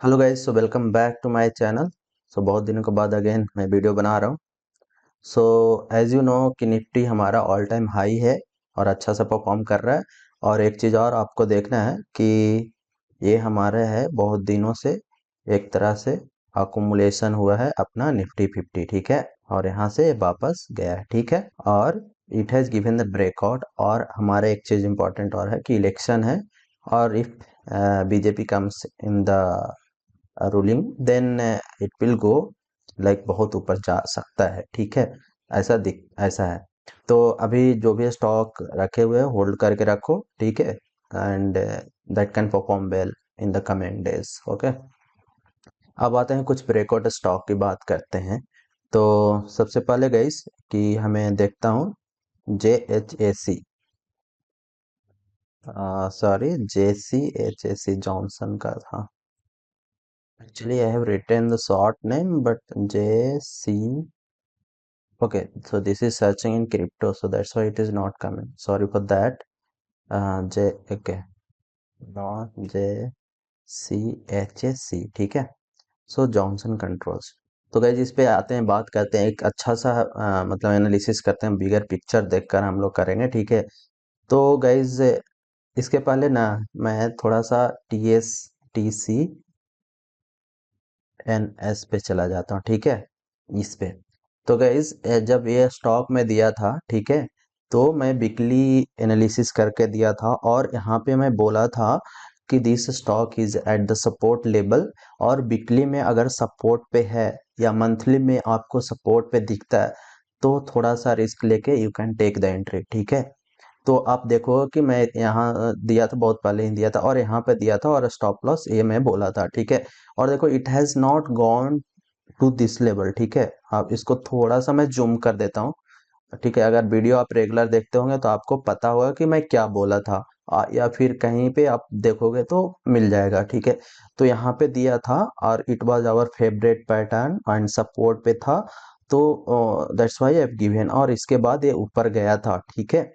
Hello guys, so welcome back to my channel. So बहुत दिनों के बाद अगेन मैं वीडियो बना रहा हूँ। सो एज यू नो कि निफ्टी हमारा ऑल टाइम हाई है और अच्छा सा परफॉर्म कर रहा है। और एक चीज़ और आपको देखना है कि ये हमारे है बहुत दिनों से एक तरह से अकुमुलेशन हुआ है अपना निफ्टी 50, ठीक है। और यहाँ से वापस गया है, ठीक है। और it has given the breakout. और हमारे एक चीज़ इंपॉर्टेंट और है कि इलेक्शन है, और if BJP comes in the ruling then it will go like बहुत ऊपर जा सकता है, ठीक है। ऐसा है। तो अभी जो भी स्टॉक रखे हुए हैं होल्ड करके रखो, ठीक है। And that can perform well in the coming days, okay. अब आते हैं कुछ ब्रेकआउट स्टॉक की बात करते हैं। तो सबसे पहले गाइस कि हमें देखता हूँ JHAC, सॉरी JCHAC जॉनसन का था। Actually, I have written the short name, but JC. Okay, so this is searching in crypto, so that's why it is not coming. Sorry for that. Okay, not JCHAC, ठीक है। So Johnson Controls. तो guys इस पे आते हैं, बात करते हैं, एक अच्छा सा मतलब एनालिसिस करते हैं, बिगर पिक्चर देखकर हम लोग करेंगे, ठीक है। तो गाइज इसके पहले ना मैं थोड़ा सा TSTCNS पे चला जाता हूँ, ठीक है। इस पे तो गाइज जब ये स्टॉक में दिया था, ठीक है, तो मैं वीकली एनालिसिस करके दिया था और यहाँ पे मैं बोला था कि this stock is eight the support level. और वीकली में अगर सपोर्ट पे है या मंथली में आपको सपोर्ट पे दिखता है तो थोड़ा सा रिस्क लेके you can take the entry, ठीक है। तो आप देखो कि मैं यहाँ दिया था, बहुत पहले ही दिया था और यहाँ पे दिया था और स्टॉप लॉस ये मैं बोला था, ठीक है। और देखो it has not gone to this level, ठीक है। आप इसको थोड़ा सा मैं जूम कर देता हूँ, ठीक है। अगर वीडियो आप रेगुलर देखते होंगे तो आपको पता होगा कि मैं क्या बोला था, या फिर कहीं पे आप देखोगे तो मिल जाएगा, ठीक है। तो यहाँ पे दिया था और it was our favourite pattern and support पे था, तो that's why I have given. और इसके बाद ये ऊपर गया था, ठीक है।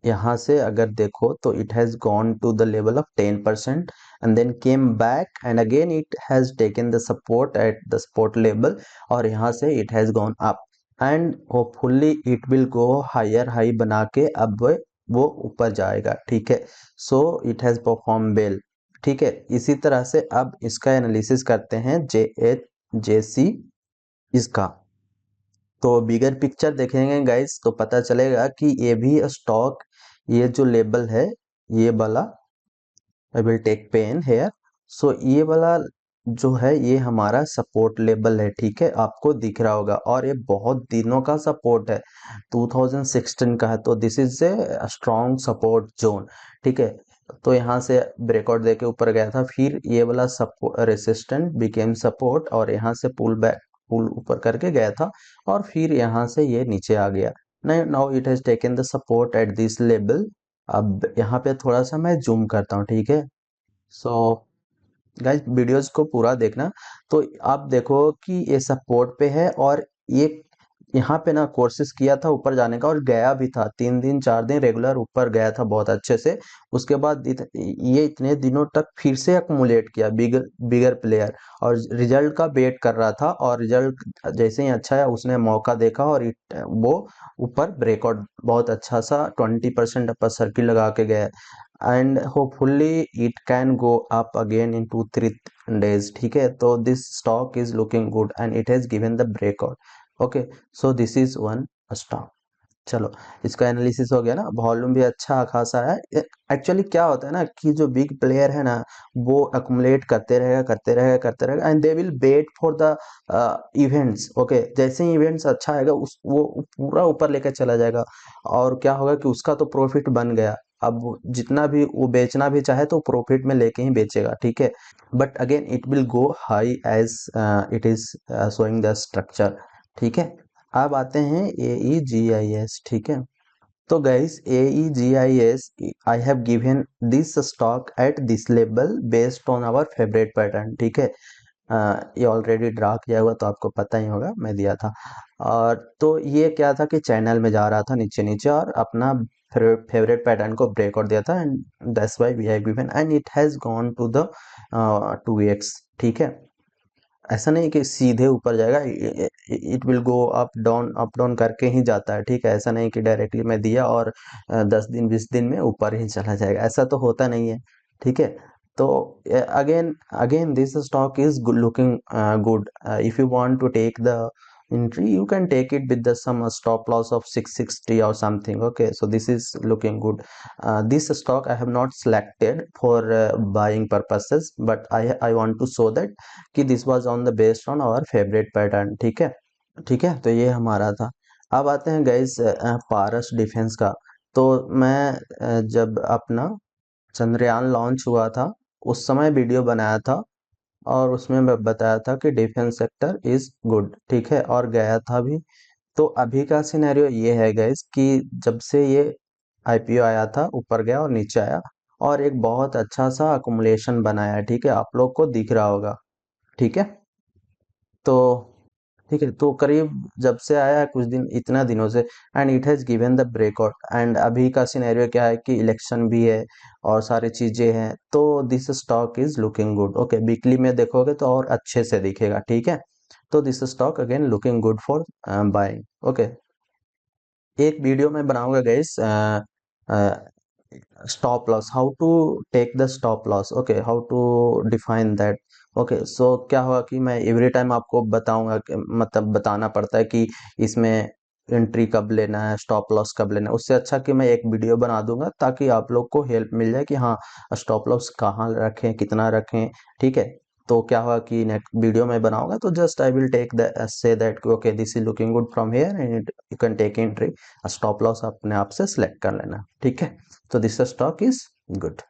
यहाँ से अगर देखो तो it has gone to the level of 10% and then came back and again it has taken the support at the support level. और यहाँ से it has gone up and hopefully it will go higher high बना के अब वो ऊपर जाएगा, ठीक है। So it has perform well, ठीक है। इसी तरह से अब इसका एनालिसिस करते हैं JHJC इसका। तो बिगर पिक्चर देखेंगे गाइस तो पता चलेगा कि ये भी स्टॉक, ये जो लेवल है ये वाला, I will take pen here. So ये वाला जो है ये हमारा सपोर्ट लेवल है, ठीक है, आपको दिख रहा होगा। और ये बहुत दिनों का सपोर्ट है, 2016 का है, तो this is a strong support zone, ठीक है। तो यहाँ से ब्रेकआउट देके ऊपर गया था, फिर ये वाला सपोर्ट रेसिस्टेंट बिकेम सपोर्ट और यहाँ से पुल ऊपर करके गया था और फिर यहाँ से ये नीचे आ गया। Now it has taken the support at this level. अब यहाँ पे थोड़ा सा मैं जूम करता हूँ, ठीक है। सो गाइस वीडियोस को पूरा देखना। तो आप देखो कि ये सपोर्ट पे है और ये यहाँ पे ना कोशिश किया था ऊपर जाने का और गया भी था, 3 दिन 4 दिन रेगुलर ऊपर गया था बहुत अच्छे से। उसके बाद ये इतने दिनों तक फिर से अकुमुलेट किया बिगर बिगर प्लेयर और रिजल्ट का वेट कर रहा था। और रिजल्ट जैसे ही अच्छा है उसने मौका देखा और वो ऊपर ब्रेकआउट बहुत अच्छा सा 20% अपर सर्किल लगा के गया and hopefully it can go up again in 2-3 days, ठीक है। तो this stock is looking good and it has given the breakout, okay. So this is one stock. चलो, इसका एनालिसिस हो गया ना, वॉल्यूम भी अच्छा खासा है। एक्चुअली क्या होता है ना कि जो बिग प्लेयर है ना वो अकुमुलेट करते रहेगा and they will wait for the events, okay. जैसे ही इवेंट्स अच्छा आएगा उस वो पूरा ऊपर लेकर चला जाएगा और क्या होगा कि उसका तो प्रॉफिट बन गया। अब जितना भी वो बेचना भी चाहे तो प्रॉफिट में लेके ही बेचेगा, ठीक है। But again it will go high as it is showing the structure, ठीक है। अब आते हैं AEGIS, ठीक है। तो guys AEGIS I have given this stock at this level based on our favourite pattern, ठीक है। ये ऑलरेडी ड्रा किया हुआ तो आपको पता ही होगा, मैं दिया था। और तो ये क्या था कि चैनल में जा रहा था नीचे नीचे और अपना फेवरेट पैटर्न को ब्रेकआउट दिया था and that's why we have given and it has gone to the 2x, ठीक है। ऐसा नहीं कि सीधे ऊपर जाएगा, it will go up down करके ही जाता है, ठीक है। ऐसा नहीं कि डायरेक्टली मैं दिया और 10 दिन 20 दिन में ऊपर ही चला जाएगा, ऐसा तो होता नहीं है, ठीक है। तो again again this stock is looking good. If you want to take the entry, you can take it with the some stop loss of 660 or something. Okay, so this is looking good. This stock I have not selected for buying purposes, but I want to show that कि this was on the based on our favorite pattern, ठीक है। ठीक है, तो ये हमारा था। अब आते हैं गाइस पारस डिफेंस का। तो मैं जब अपना चंद्रयान लॉन्च हुआ था उस समय वीडियो बनाया था, और उसमें मैं बताया था कि डिफेंस सेक्टर इज गुड, ठीक है, और गया था भी। तो अभी का सिनेरियो ये है गाइस कि जब से ये आईपीओ आया था ऊपर गया और नीचे आया, और एक बहुत अच्छा सा अकुमुलेशन बनाया है, ठीक है, आप लोग को दिख रहा होगा, ठीक है। तो ठीक है, तो करीब जब से आया है कुछ दिन, इतना दिनों से, and it has given the breakout. And अभी का सिनेरियो क्या है कि इलेक्शन भी है और सारी चीजें हैं, तो this stock is looking good. Okay, weekly में देखोगे तो और अच्छे से दिखेगा, ठीक है। तो this stock again looking good for buying. Okay, एक वीडियो में बनाऊंगा guys, stop loss, how to take the stop loss, okay, how to define that. Okay, so क्या होगा कि मैं एवरी टाइम आपको बताऊंगा मतलब बताना पड़ता है कि इसमें एंट्री कब लेना है, स्टॉप लॉस कब लेना है। उससे अच्छा कि मैं एक वीडियो बना दूंगा ताकि आप लोग को हेल्प मिल जाए कि हाँ, स्टॉप लॉस कहाँ रखें, कितना रखें, ठीक है। तो क्या होगा कि नेक्स्ट वीडियो में बनाऊंगा तो just I will take the say that okay this is looking good from here and you can take entry. Stop loss अपने आप से सिलेक्ट कर लेना, ठीक है। तो this stock is good.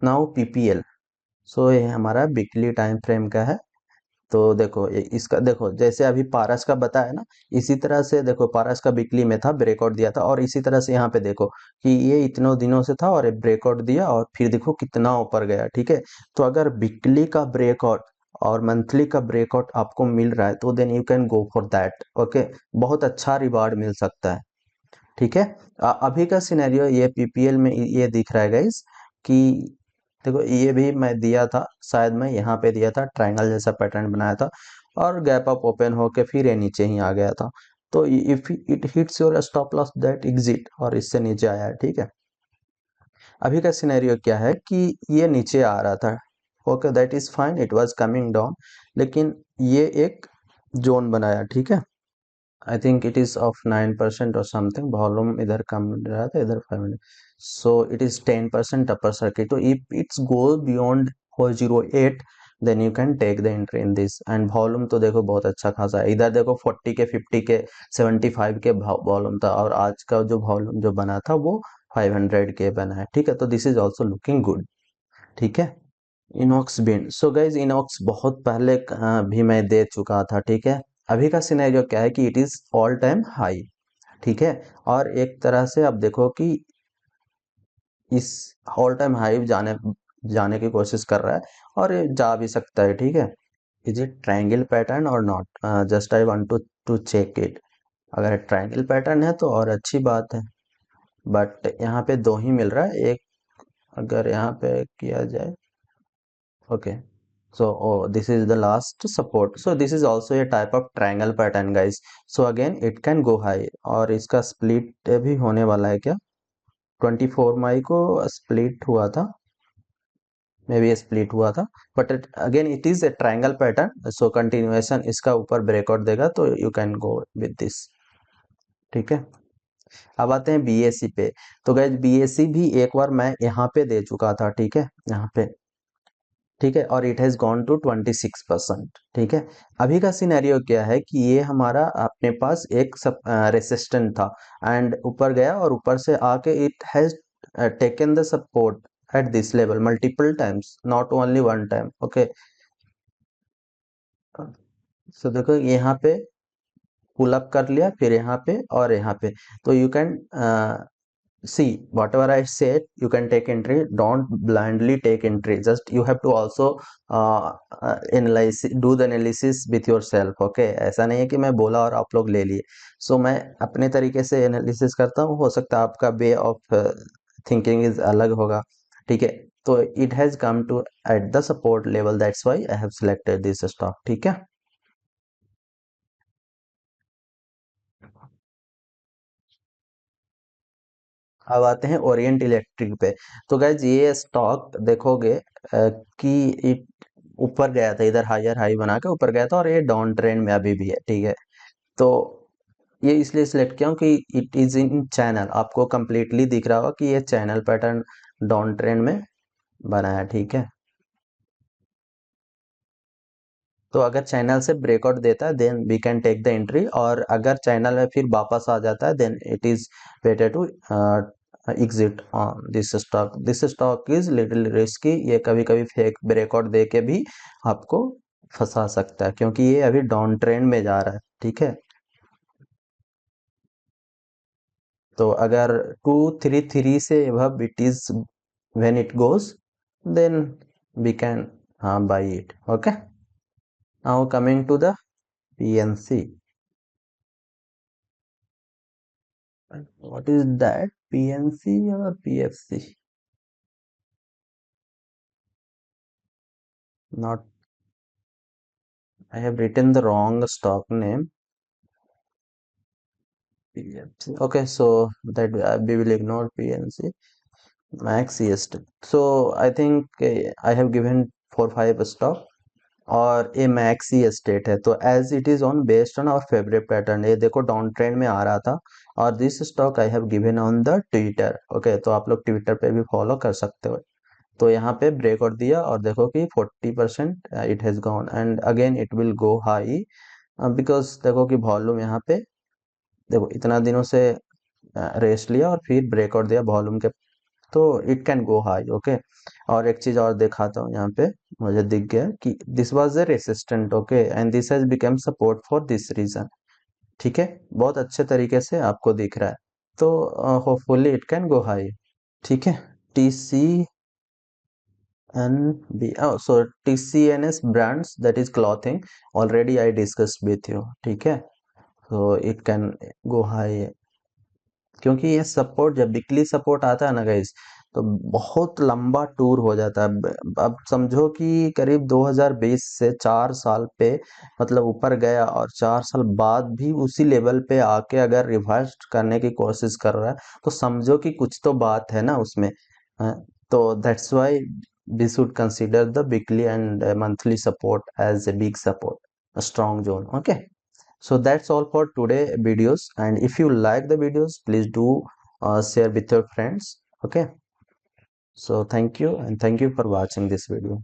Now PPL, so ये हमारा वीकली टाइम फ्रेम का है। तो देखो इसका देखो, जैसे अभी पारस का बताया ना, इसी तरह से देखो पारस का वीकली में था, ब्रेकआउट दिया था, और इसी तरह से यहाँ पे देखो कि ये इतनों दिनों से था और एक ब्रेकआउट दिया और फिर देखो कितना ऊपर गया, ठीक है। तो अगर वीकली का ब्रेकआउट और मंथली का ब्रेकआउट आपको मिल रहा है तो then you can go for that. Okay, बहुत अच्छा रिवार्ड मिल सकता है, ठीक है। अभी का सिनेरियो ये पीपीएल में ये दिख रहा है गाइस कि देखो ये भी मैं दिया था, शायद मैं यहाँ पे दिया था, ट्रायंगल जैसा पैटर्न बनाया था और गैप अप ओपन होके फिर ये नीचे ही आ गया था। तो if it hits your stop loss that exit, और इससे नीचे आया है, ठीक है। अभी का सिनेरियो क्या है कि ये नीचे आ रहा था, okay that is fine, it was coming down, लेकिन ये एक जोन बनाया, ठीक है। I think it is of 9% और समथिंग, वॉल्यूम इधर कम रहा था, इधर 5 minute, so it is 10% upper circuit. तो if it's go beyond 408 then you can take the entry in this. And volume तो देखो बहुत अच्छा खासा है, इधर देखो 40 के 50 के 75 के वॉल्यूम था, और आज का जो वॉल्यूम जो बना था वो 500 के बना है, ठीक है। तो this is also looking good, ठीक है। इनॉक्स बिन, सो गाइज इनॉक्स बहुत पहले भी मैं दे चुका था, ठीक है। अभी का सिनेरियो क्या है कि it is all time high, ठीक है। और एक तरह से आप देखो कि इस ऑल टाइम हाई जाने जाने की कोशिश कर रहा है, और ये जा भी सकता है, ठीक है। इज इट ट्रायंगल पैटर्न और not, just I want to check it. अगर ट्रायंगल पैटर्न है तो और अच्छी बात है, बट यहाँ पे दो ही मिल रहा है, एक अगर यहाँ पे किया जाए, okay, so oh, this is the last support, so this is also a type of triangle pattern guys, so again it can go high। और इसका split भी होने वाला है क्या, 24 मई को split हुआ था, मे बी split हुआ था, but again it is a triangle pattern, so continuation इसका ऊपर ब्रेकआउट देगा तो you can go with this, ठीक है। अब आते हैं बीएससी पे। तो गाइज बीएससी भी एक बार मैं यहाँ पे दे चुका था, ठीक है, यहाँ पे, ठीक है, और इट हैज गॉन टू 26%, ठीक है। अभी का सिनेरियो क्या है कि ये हमारा अपने पास एक सब रेसिस्टेंट था, एंड ऊपर गया और ऊपर से आके it has taken the support at this level multiple times, not only one time, okay. So देखो यहाँ पे पुल अप कर लिया, फिर यहाँ पे और यहाँ पे, तो you can see whatever I said, you can take entry, don't blindly take entry, just you have to also analyze, do the analysis with yourself, okay। ऐसा नहीं है कि मैं बोला और आप लोग ले लिए, सो मैं अपने तरीके से एनालिसिस करता हूँ, हो सकता है आपका वे ऑफ थिंकिंग इज अलग होगा, ठीक है। तो it has come to at the support level, that's why I have selected this stock. ठीक है, अब आते हैं ओरिएंट इलेक्ट्रिक पे। तो गाइज ये स्टॉक देखोगे कि इट ऊपर गया था, इधर हायर हाई बना के ऊपर गया था, और ये डाउन ट्रेंड में अभी भी है। ठीक है, तो ये इसलिए सिलेक्ट किया हूँ कि इट इज इन चैनल, आपको कंप्लीटली दिख रहा होगा कि ये चैनल पैटर्न डाउन ट्रेंड में बना है। ठीक है, तो अगर चैनल से ब्रेकआउट देता है then we can take the entry, और अगर चैनल में फिर वापस आ जाता है then it is better to exit on this stock. This stock is little risky, ये कभी कभी फेक ब्रेकआउट दे के भी आपको फंसा सकता है, क्योंकि ये अभी डाउन ट्रेंड में जा रहा है। ठीक है, तो अगर 233 से अब it is when it goes then we can हाँ buy it. Okay, now coming to the PNC. What is that? PNC or PFC? Not, I have written the wrong stock name. PFC. Okay, so that we will ignore PNC. Max EST. So I think I have given 4-5 stock, और ये max ही state है। तो as it is on based on our favourite pattern, ये देखो down trend में आ रहा था, और this stock I have given on the Twitter. Okay, तो आप लोग ट्विटर पे भी फॉलो कर सकते हो। तो यहाँ पे ब्रेकआउट दिया और देखो कि 40% it has gone, and again it will go high, because देखो कि वॉल्यूम यहाँ पे देखो इतना दिनों से रेस्ट लिया और फिर ब्रेकआउट दिया वॉल्यूम के, तो it can go high. Okay, और एक चीज और दिखाता हूँ यहाँ पे, मुझे दिख गया कि this was a resistant. Okay, and this has become support for this reason. ठीक है, बहुत अच्छे तरीके से आपको दिख रहा है, तो hopefully it can go high. ठीक है, TCNB, oh, so TCNS brands, that is clothing, already I discussed with you। ठीक है, so it can go high, क्योंकि ये सपोर्ट जब वीकली सपोर्ट आता है ना गाइस, तो बहुत लंबा टूर हो जाता है। अब समझो कि करीब 2020 से 4 साल पे मतलब ऊपर गया, और 4 साल बाद भी उसी लेवल पे आके अगर रिवर्स करने की कोशिश कर रहा है, तो समझो कि कुछ तो बात है ना उसमें। हाँ, तो that's why we should consider the weekly and monthly support as a big support, a strong zone। Okay, so that's all for today videos, and if you like the videos please do share with your friends। Okay, so thank you, and thank you for watching this video।